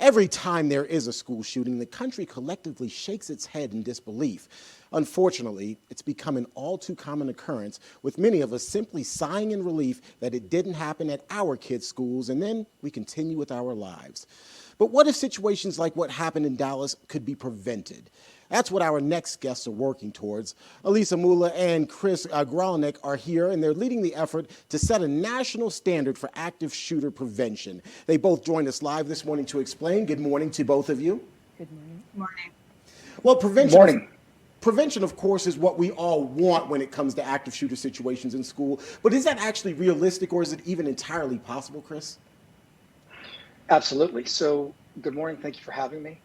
Every time there is a school shooting, the country collectively shakes its head in disbelief. Unfortunately, it's become an all too common occurrence, with many of us simply sighing in relief that it didn't happen at our kids' schools, and then we continue with our lives. But what if situations like what happened in Dallas could be prevented? That's what our next guests are working towards. Elisa Mula and Chris-Grollnek are here, and they're leading the effort to set a national standard for active shooter prevention. They both joined us live this morning to explain. Good morning to both of you. Good morning. Morning. Well, Morning. Prevention, of course, is what we all want when it comes to active shooter situations in school. But is that actually realistic, or is it even entirely possible, Chris? Absolutely. So, good morning. Thank you for having me.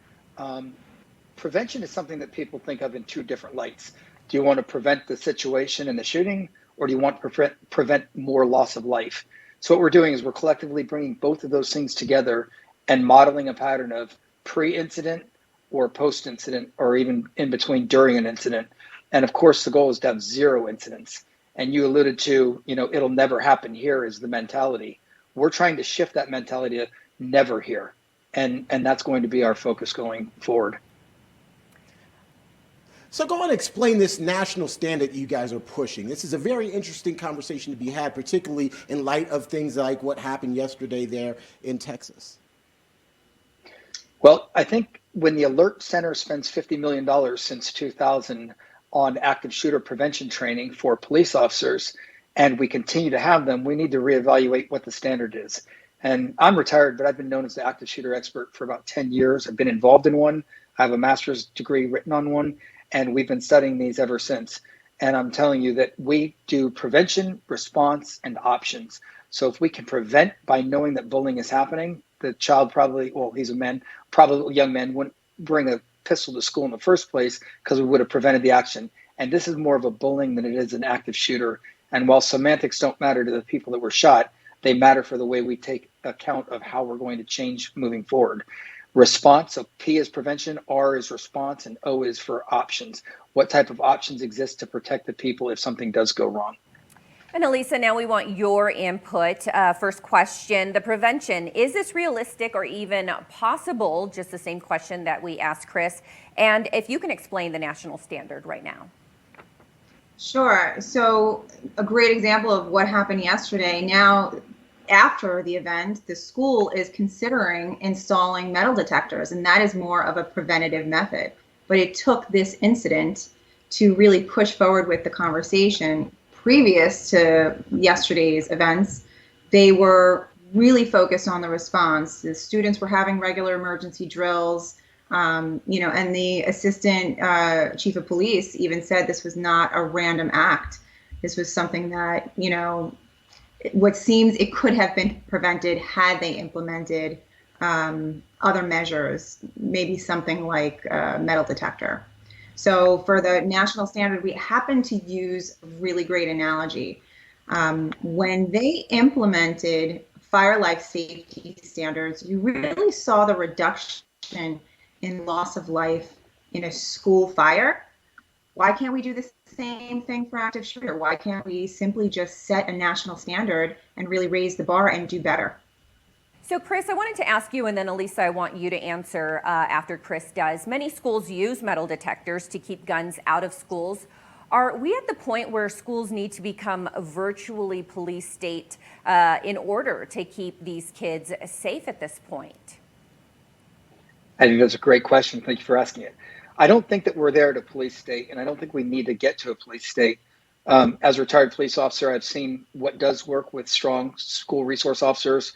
Prevention is something that people think of in two different lights. Do you want to prevent the situation and the shooting, or do you want to prevent more loss of life? So what we're doing is we're collectively bringing both of those things together and modeling a pattern of pre-incident or post-incident, or even in between during an incident. And of course, the goal is to have zero incidents. And you alluded to, it'll never happen here is the mentality. We're trying to shift that mentality to never here. And that's going to be our focus going forward. So go on and explain this national standard you guys are pushing. This is a very interesting conversation to be had, particularly in light of things like what happened yesterday there in Texas. Well, I think when the ALERRT Center spends $50 million since 2000 on active shooter prevention training for police officers, and we continue to have them, we need to reevaluate what the standard is. And I'm retired, but I've been known as the active shooter expert for about 10 years. I've been involved in one. I have a master's degree written on one, and we've been studying these ever since. And I'm telling you that we do prevention, response, and options. So if we can prevent by knowing that bullying is happening, the child probably, well, he's a man, probably young man wouldn't bring a pistol to school in the first place because we would have prevented the action. And this is more of a bullying than it is an active shooter. And while semantics don't matter to the people that were shot, they matter for the way we take account of how we're going to change moving forward. Response, so P is prevention, R is response, and O is for options. What type of options exist to protect the people if something does go wrong? And Elisa, now we want your input. First question, the prevention, is this realistic or even possible? Just the same question that we asked Chris. And if you can explain the national standard right now. Sure. So a great example of what happened yesterday. Now, after the event, the school is considering installing metal detectors, and that is more of a preventative method. But it took this incident to really push forward with the conversation. Previous to yesterday's events, they were really focused on the response. The students were having regular emergency drills, and the assistant chief of police even said this was not a random act. This was something that, what seems it could have been prevented had they implemented other measures, maybe something like a metal detector. So for the national standard, we happen to use a really great analogy. When they implemented fire life safety standards, you really saw the reduction in loss of life in a school fire. Why can't we do the same thing for active shooter? Why can't we simply just set a national standard and really raise the bar and do better? So Chris, I wanted to ask you, and then Elisa, I want you to answer after Chris does. Many schools use metal detectors to keep guns out of schools. Are we at the point where schools need to become a virtually police state in order to keep these kids safe at this point? I think that's a great question. Thank you for asking it. I don't think that we're there at a police state, and I don't think we need to get to a police state. As a retired police officer, I've seen what does work with strong school resource officers,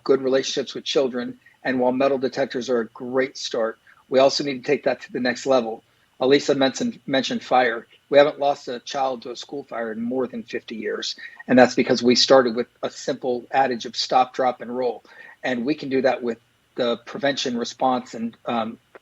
good relationships with children, and while metal detectors are a great start, we also need to take that to the next level. Elisa mentioned fire. We haven't lost a child to a school fire in more than 50 years, and that's because we started with a simple adage of stop, drop, and roll, and we can do that with the prevention, response, and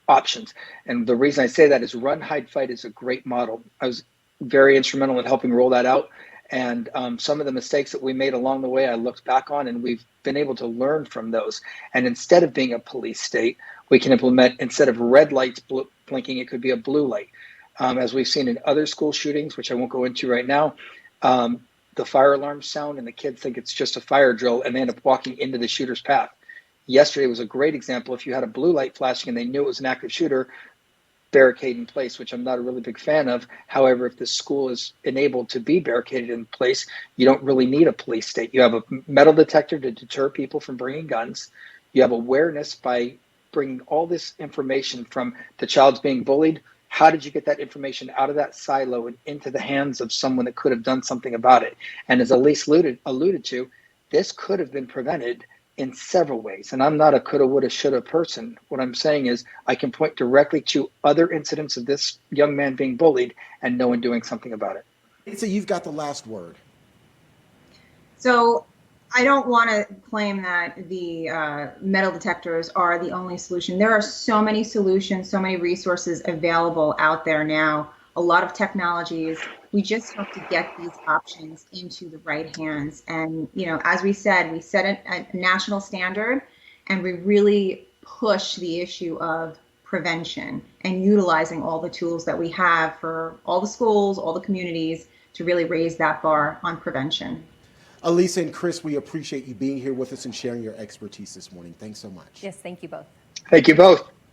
options. And the reason I say that is run, hide, fight is a great model. I was very instrumental in helping roll that out. And some of the mistakes that we made along the way, I looked back on, and we've been able to learn from those. And instead of being a police state, we can implement, instead of red lights blinking, it could be a blue light. As we've seen in other school shootings, which I won't go into right now, the fire alarms sound and the kids think it's just a fire drill and they end up walking into the shooter's path. Yesterday was a great example. If you had a blue light flashing and they knew it was an active shooter, barricade in place, which I'm not a really big fan of. However, if the school is enabled to be barricaded in place, you don't really need a police state. You have a metal detector to deter people from bringing guns. You have awareness by bringing all this information from the child's being bullied. How did you get that information out of that silo and into the hands of someone that could have done something about it? And as Elise alluded to, this could have been prevented in several ways. And I'm not a coulda, woulda, shoulda person. What I'm saying is I can point directly to other incidents of this young man being bullied and no one doing something about it. So you've got the last word. So I don't want to claim that the metal detectors are the only solution. There are so many solutions, so many resources available out there now, a lot of technologies. We just have to get these options into the right hands. And, you know, as we said, we set a national standard and we really push the issue of prevention and utilizing all the tools that we have for all the schools, all the communities to really raise that bar on prevention. Elisa and Chris, we appreciate you being here with us and sharing your expertise this morning. Thanks so much. Yes, thank you both. Thank you both.